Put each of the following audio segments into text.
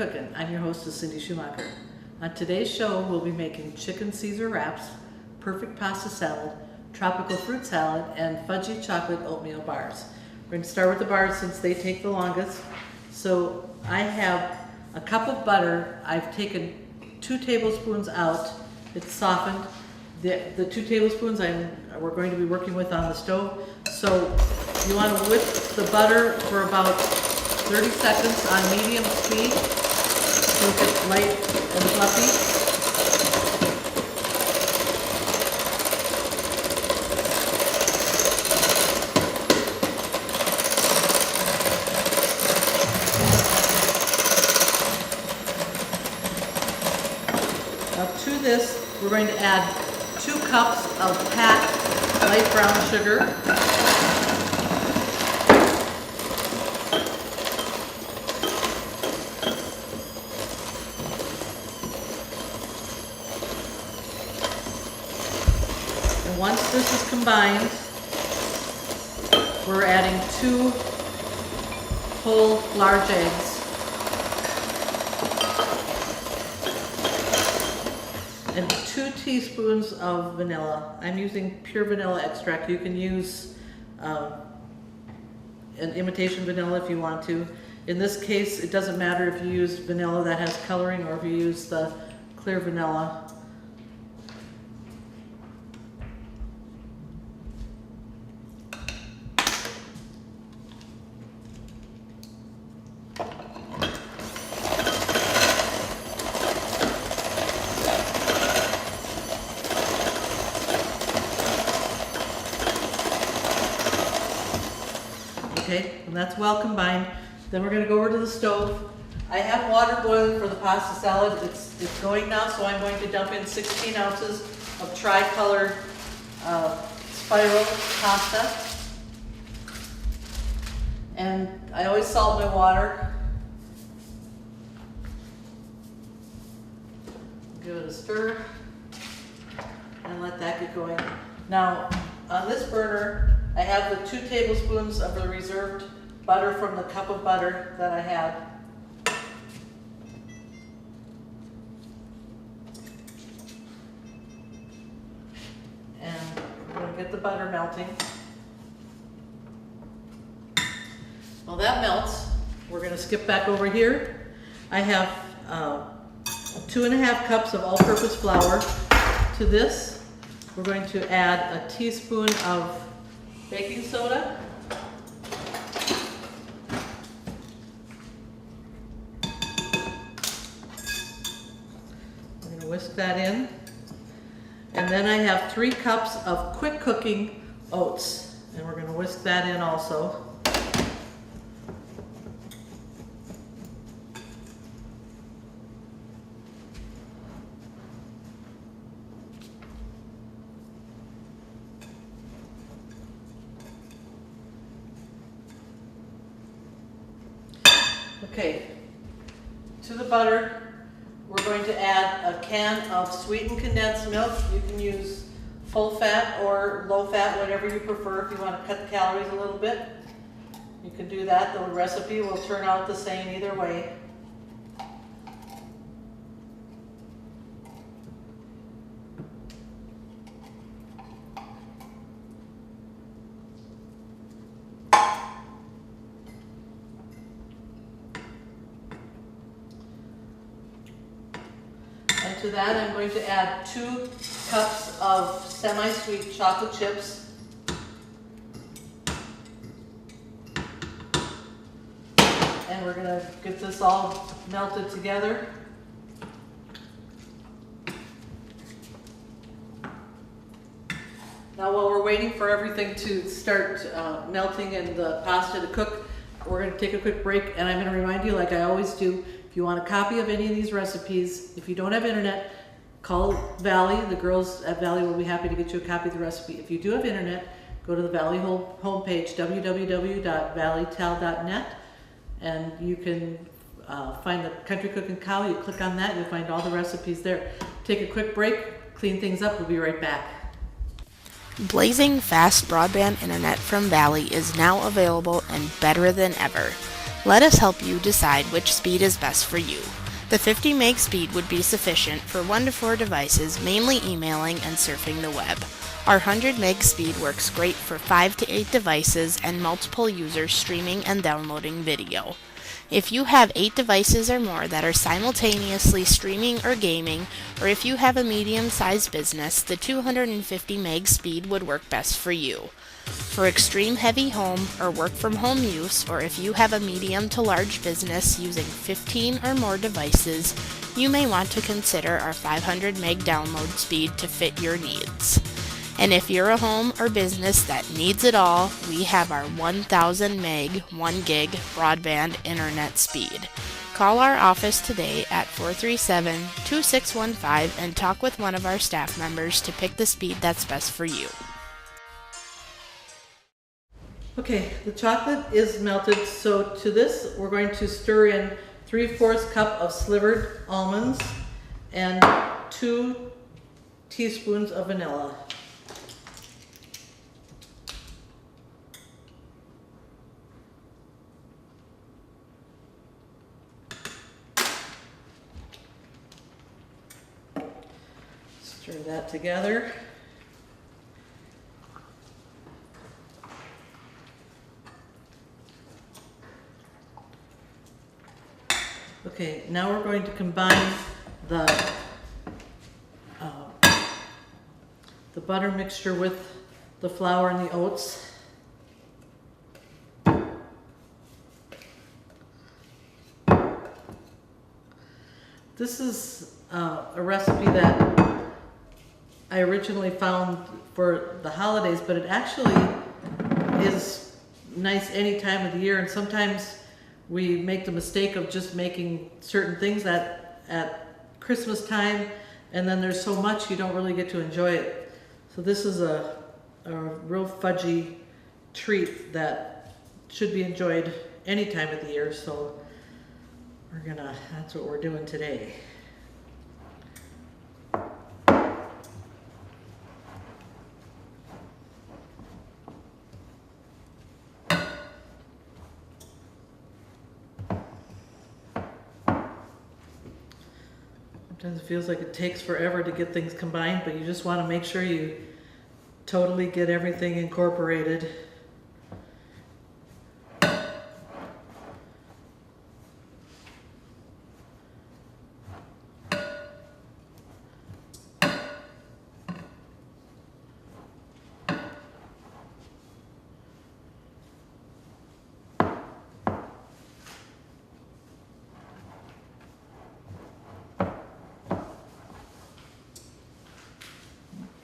Cookin. I'm your hostess, Cindy Schumacher. On today's show, we'll be making chicken Caesar wraps, perfect pasta salad, tropical fruit salad, and fudgy chocolate oatmeal bars. We're going to start with the bars since they take the longest. So I have a cup of butter. I've taken 2 tablespoons out. It's softened. The 2 tablespoons we're going to be working with on the stove. So you want to whisk the butter for about 30 seconds on medium speed so it gets light and fluffy. Now to this, we're going to add 2 cups of packed light brown sugar. And once this is combined, we're adding 2 whole large eggs. And 2 teaspoons of vanilla. I'm using pure vanilla extract. You can use an imitation vanilla if you want to. In this case, it doesn't matter if you use vanilla that has coloring or if you use the clear vanilla. Okay, and that's well combined. Then we're going to go over to the stove. I have water boiling for the pasta salad. It's going now, so I'm going to dump in 16 ounces of tri-colored spiral pasta. And I always salt my water. Give it a stir and let that get going. Now, on this burner, I have the 2 tablespoons of the reserved butter from the cup of butter that I had. And we're going to get the butter melting. While that melts, we're going to skip back over here. I have 2½ cups of all-purpose flour. To this, we're going to add a teaspoon of baking soda. I'm going to whisk that in. And then I have 3 cups of quick cooking oats. And we're going to whisk that in also. Okay, to the butter, we're going to add a can of sweetened condensed milk. You can use full fat or low fat, whatever you prefer. If you want to cut the calories a little bit, you can do that. The recipe will turn out the same either way. And to that, I'm going to add 2 cups of semi-sweet chocolate chips. And we're going to get this all melted together. Now, while we're waiting for everything to start melting and the pasta to cook, we're going to take a quick break, and I'm going to remind you, like I always do, if you want a copy of any of these recipes, if you don't have internet, call Valley. The girls at Valley will be happy to get you a copy of the recipe. If you do have internet, go to the Valley homepage, www.valleytal.net, and you can find the Country Cookin' Cow. You click on that, you'll find all the recipes there. Take a quick break, clean things up, we'll be right back. Blazing fast broadband internet from Valley is now available and better than ever. Let us help you decide which speed is best for you. The 50 meg speed would be sufficient for 1 to 4 devices, mainly emailing and surfing the web. Our 100 meg speed works great for 5 to 8 devices and multiple users streaming and downloading video. If you have 8 devices or more that are simultaneously streaming or gaming, or if you have a medium-sized business, the 250 meg speed would work best for you. For extreme heavy home or work from home use, or if you have a medium to large business using 15 or more devices, you may want to consider our 500 meg download speed to fit your needs. And if you're a home or business that needs it all, we have our 1000 meg 1 gig broadband internet speed. Call our office today at 437-2615 and talk with one of our staff members to pick the speed that's best for you. Okay, the chocolate is melted, so to this we're going to stir in 3/4 cup of slivered almonds and 2 teaspoons of vanilla. Stir that together. Okay, now we're going to combine the butter mixture with the flour and the oats. This is a recipe that I originally found for the holidays, but it actually is nice any time of the year, and sometimes we make the mistake of just making certain things at Christmas time, and then there's so much you don't really get to enjoy it. So this is a real fudgy treat that should be enjoyed any time of the year, so that's what we're doing today. Sometimes it feels like it takes forever to get things combined, but you just want to make sure you totally get everything incorporated.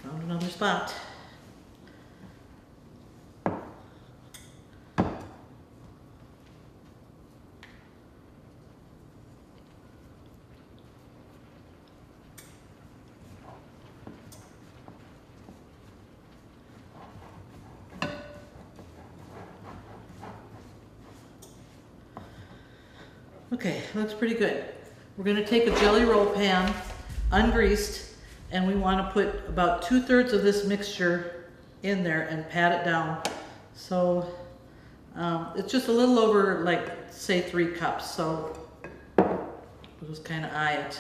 Found another spot. Okay, looks pretty good. We're going to take a jelly roll pan, ungreased, and we want to put about 2/3 of this mixture in there and pat it down. So it's just a little over, like, say 3 cups, so we'll just kind of eye it.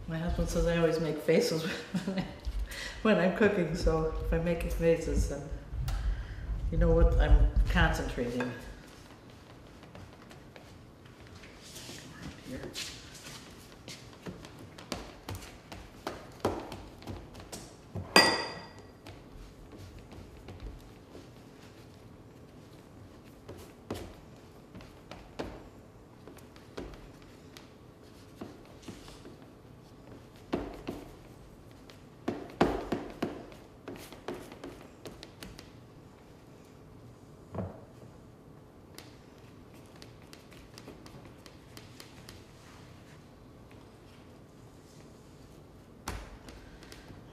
My husband says I always make faces when I'm cooking, so if I'm making faces, then you know what I'm concentrating. Here.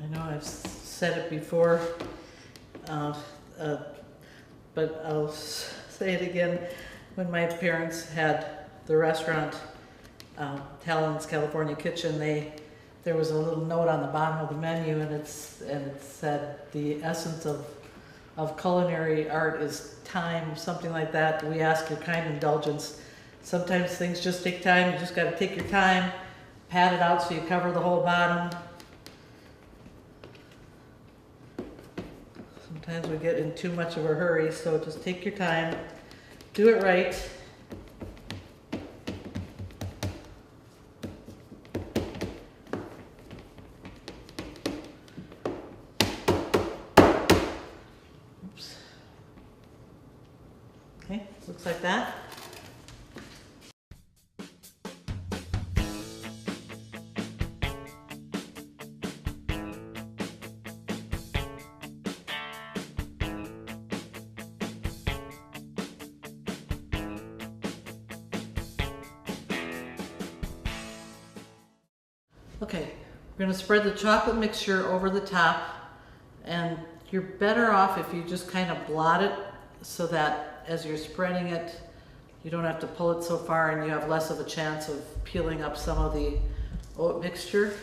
I know I've said it before, uh, uh, but I'll say it again. When my parents had the restaurant, Helen's California Kitchen, there was a little note on the bottom of the menu, and it said the essence of culinary art is time, something like that. We ask your kind indulgence. Sometimes things just take time. You just got to take your time, pat it out so you cover the whole bottom. Sometimes we get in too much of a hurry, so just take your time, do it right. Oops. Okay, looks like that. Okay, we're going to spread the chocolate mixture over the top, and you're better off if you just kind of blot it so that as you're spreading it, you don't have to pull it so far and you have less of a chance of peeling up some of the oat mixture.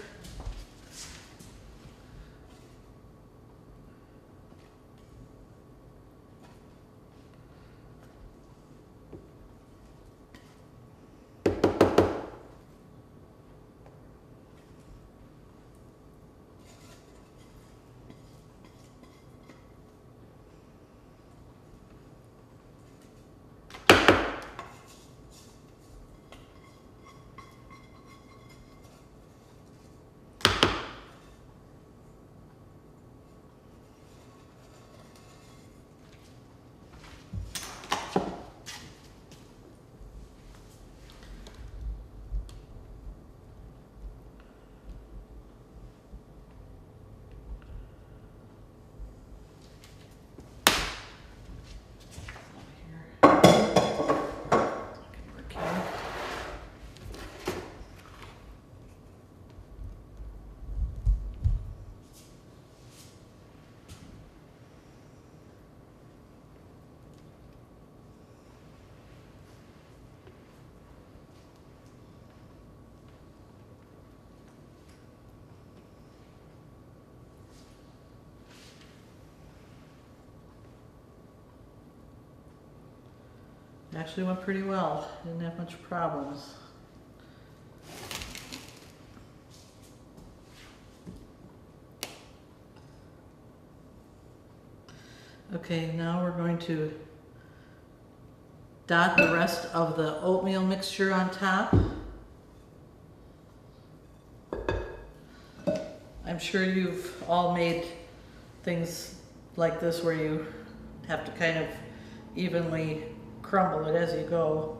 It actually went pretty well. Didn't have much problems. Okay, now we're going to dot the rest of the oatmeal mixture on top. I'm sure you've all made things like this where you have to kind of evenly crumble it as you go,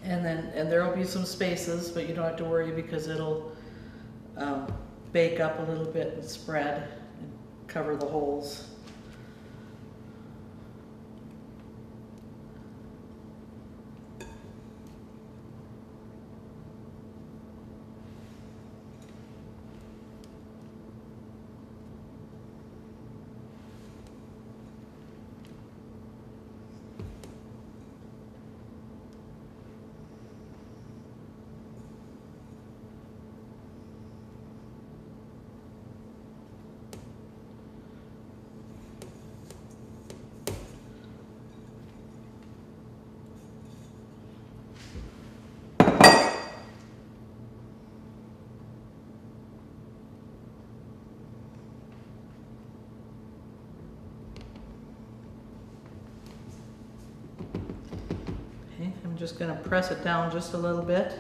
and there will be some spaces, but you don't have to worry because it'll bake up a little bit and spread and cover the holes. Okay, I'm just going to press it down just a little bit.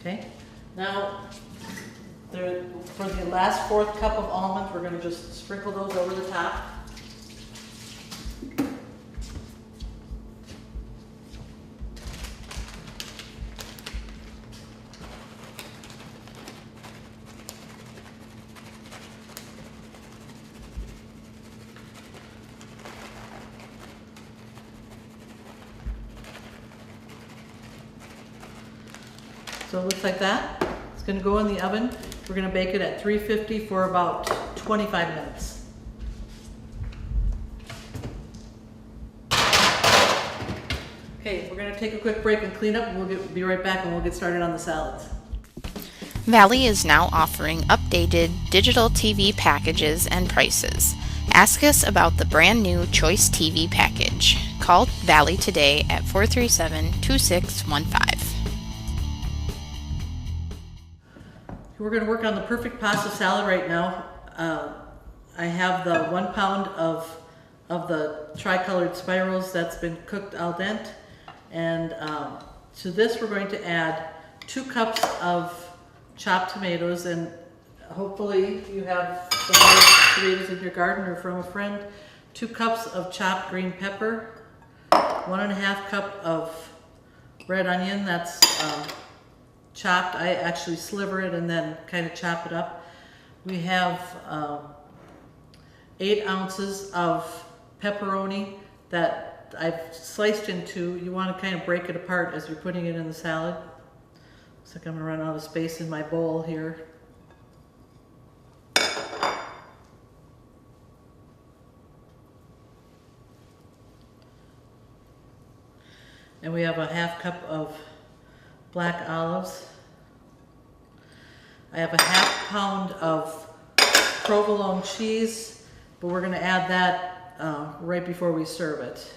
Okay, now for the last fourth cup of almonds, we're going to just sprinkle those over the top. So it looks like that. It's gonna go in the oven. We're gonna bake it at 350 for about 25 minutes. Okay, we're gonna take a quick break and clean up, and we'll be right back and we'll get started on the salads. Valley is now offering updated digital TV packages and prices. Ask us about the brand new Choice TV package. Call Valley today at 437-2615. We're going to work on the perfect pasta salad right now. I have the 1 pound of the tricolored spirals that's been cooked al dente. And to this we're going to add 2 cups of chopped tomatoes, and hopefully you have some large tomatoes in your garden or from a friend. 2 cups of chopped green pepper, 1.5 cup of red onion that's chopped. I actually sliver it and then kind of chop it up. We have 8 ounces of pepperoni that I've sliced into. You want to kind of break it apart as you're putting it in the salad. Looks like I'm going to run out of space in my bowl here. And we have a 1/2 cup of black olives. I have a 1/2 pound of provolone cheese, but we're going to add that right before we serve it.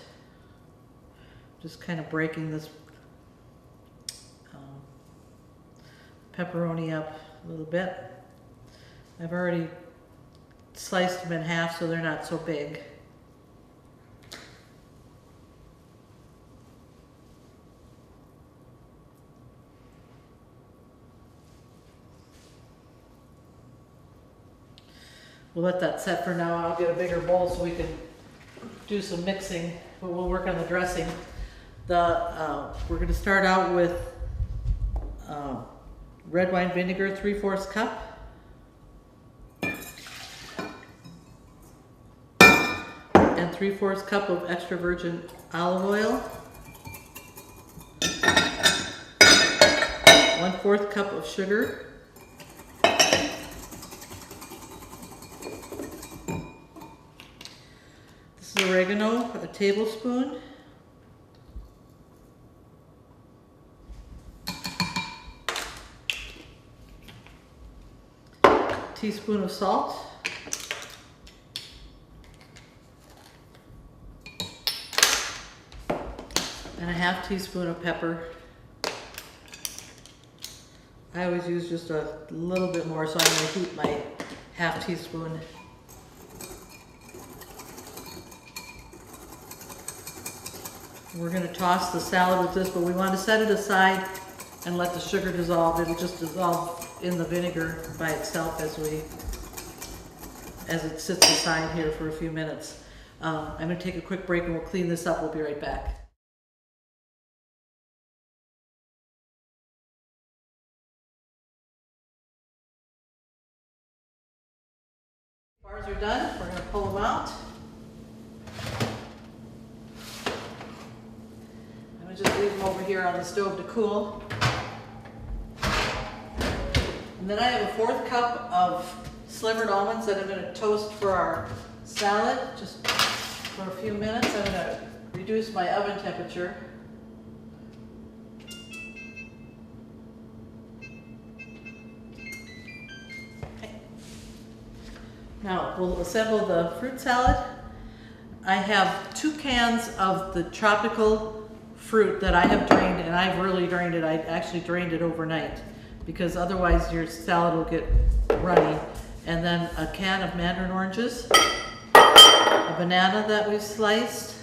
Just kind of breaking this pepperoni up a little bit. I've already sliced them in half so they're not so big. We'll let that set for now. I'll get a bigger bowl so we can do some mixing, but we'll work on the dressing. We're going to start out with red wine vinegar, 3/4 cup. And 3/4 cup of extra virgin olive oil. 1/4 cup of sugar. This is oregano, a tablespoon. Teaspoon of salt. And a 1/2 teaspoon of pepper. I always use just a little bit more, so I'm going to heat my 1/2 teaspoon. We're going to toss the salad with this, but we want to set it aside and let the sugar dissolve. It'll just dissolve in the vinegar by itself as it sits aside here for a few minutes. I'm going to take a quick break and we'll clean this up. We'll be right back. Bars are done. We're going to pull them out. I'm going to just leave them over here on the stove to cool. And then I have a 1/4 cup of slivered almonds that I'm going to toast for our salad just for a few minutes. I'm going to reduce my oven temperature. Okay. Now we'll assemble the fruit salad. I have 2 cans of the tropical fruit that I have drained, and I've really drained it. I actually drained it overnight, because otherwise your salad will get runny. And then a can of mandarin oranges, a banana that we've sliced,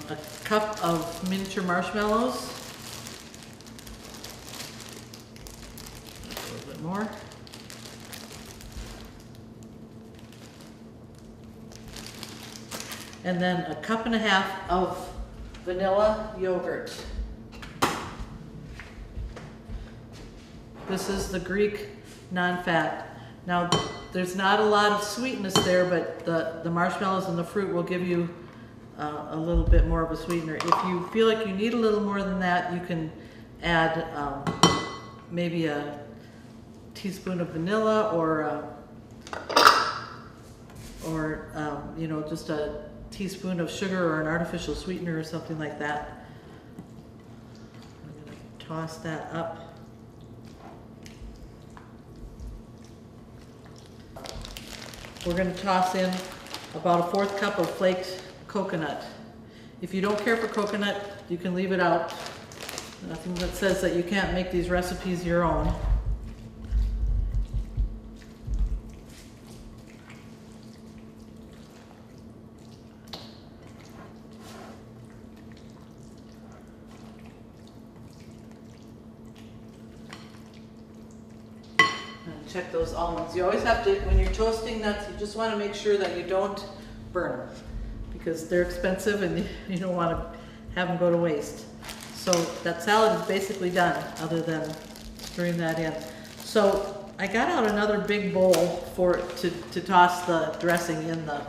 a cup of miniature marshmallows, a little bit more, and then a 1.5 cups of vanilla yogurt. This is the Greek non-fat. Now, there's not a lot of sweetness there, but the marshmallows and the fruit will give you a little bit more of a sweetener. If you feel like you need a little more than that, you can add maybe a teaspoon of vanilla or you know, just a teaspoon of sugar or an artificial sweetener or something like that. I'm going to toss that up. We're going to toss in about a 1/4 cup of flaked coconut. If you don't care for coconut, you can leave it out. Nothing that says that you can't make these recipes your own. Check those almonds. You always have to, when you're toasting nuts, you just want to make sure that you don't burn them because they're expensive and you don't want to have them go to waste. So that salad is basically done other than stirring that in. So I got out another big bowl to toss the dressing in the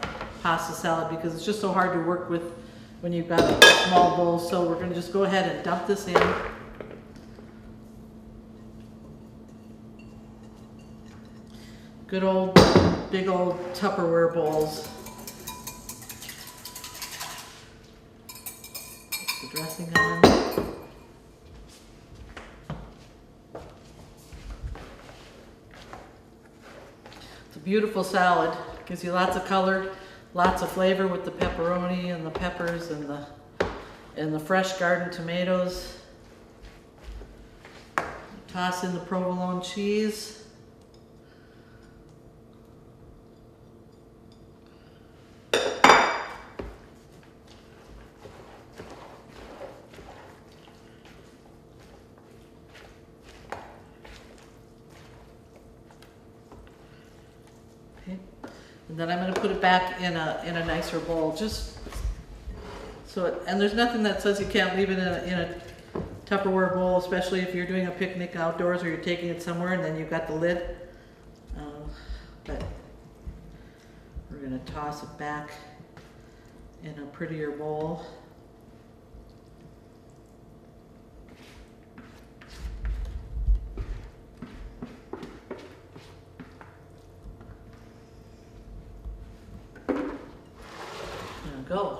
pasta salad because it's just so hard to work with when you've got a small bowl. So we're going to just go ahead and dump this in. Good old, big old Tupperware bowls. Put the dressing on. It's a beautiful salad. Gives you lots of color, lots of flavor with the pepperoni and the peppers and the fresh garden tomatoes. Toss in the provolone cheese. And then I'm going to put it back in a nicer bowl, just so and there's nothing that says you can't leave it in a Tupperware bowl, especially if you're doing a picnic outdoors or you're taking it somewhere and then you've got the lid. But we're going to toss it back in a prettier bowl. Go.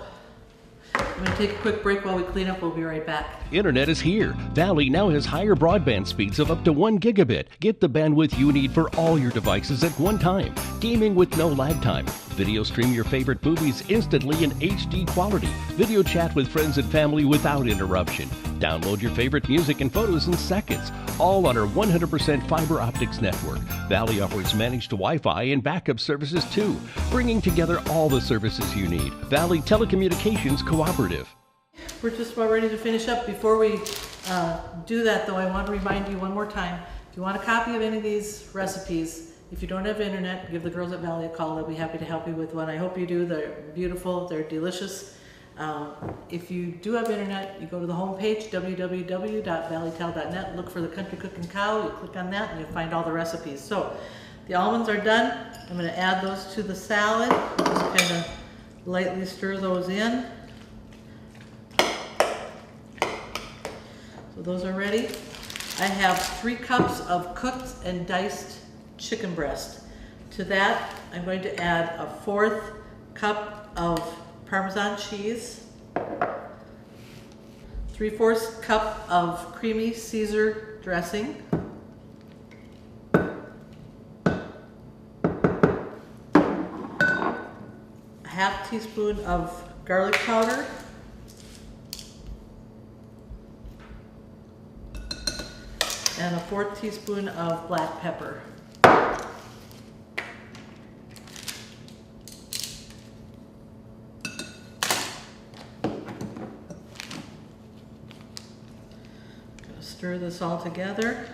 I'm going to take a quick break while we clean up. We'll be right back. Internet is here. Valley now has higher broadband speeds of up to 1 gigabit. Get the bandwidth you need for all your devices at one time. Gaming with no lag time. Video stream your favorite movies instantly in HD quality. Video chat with friends and family without interruption. Download your favorite music and photos in seconds. All on our 100% fiber optics network. Valley offers managed Wi-Fi and backup services too, bringing together all the services you need. Valley Telecommunications Cooperative. We're just about ready to finish up. Before we do that though, I want to remind you one more time, if you want a copy of any of these recipes, if you don't have internet, give the girls at Valley a call. They'll be happy to help you with one. I hope you do. They're beautiful. They're delicious. If you do have internet, you go to the homepage, www.valleytel.net, look for the Country Cooking Cow, you click on that and you'll find all the recipes. So the almonds are done. I'm going to add those to the salad. Just kind of lightly stir those in. So those are ready. I have 3 cups of cooked and diced chicken breast. To that, I'm going to add a 1/4 cup of Parmesan cheese, 3/4 cup of creamy Caesar dressing, a 1/2 teaspoon of garlic powder, and a 1/4 teaspoon of black pepper. Stir this all together.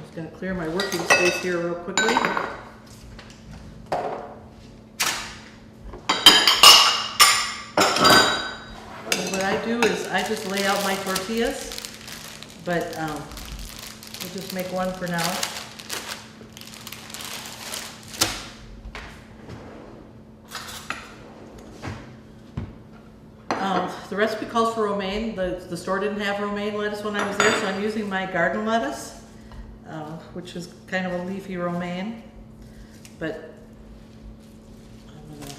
Just going to clear my working space here real quickly. I just lay out my tortillas, but we'll just make one for now. The recipe calls for romaine. The store didn't have romaine lettuce when I was there, so I'm using my garden lettuce, which is kind of a leafy romaine. But I'm going to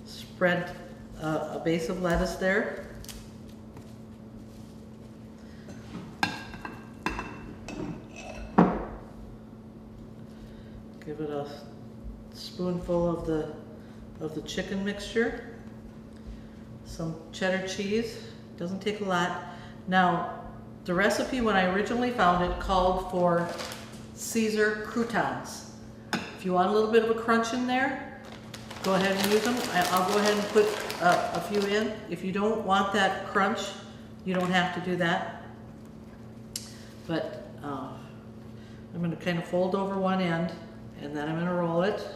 spread a base of lettuce there. Give it a spoonful of the chicken mixture. Some cheddar cheese, doesn't take a lot. Now, the recipe when I originally found it called for Caesar croutons. If you want a little bit of a crunch in there, go ahead and use them. I'll go ahead and put a few in. If you don't want that crunch, you don't have to do that. But I'm going to kind of fold over one end, and then I'm going to roll it.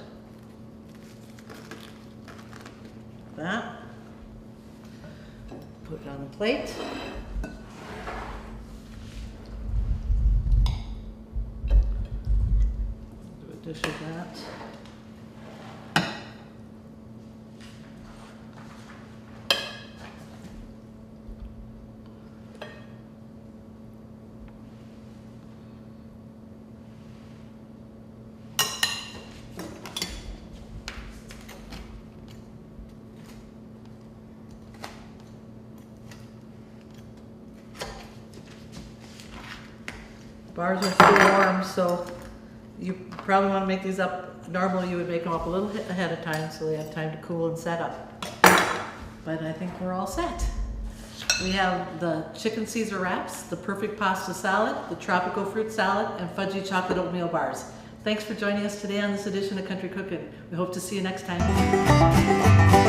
Like that. Put it on the plate. Do a dish of that. Bars are still warm, so you probably want to make these up. Normally you would make them up a little ahead of time so they have time to cool and set up. But I think we're all set. We have the chicken Caesar wraps, the perfect pasta salad, the tropical fruit salad, and fudgy chocolate oatmeal bars. Thanks for joining us today on this edition of Country Cookin'. We hope to see you next time.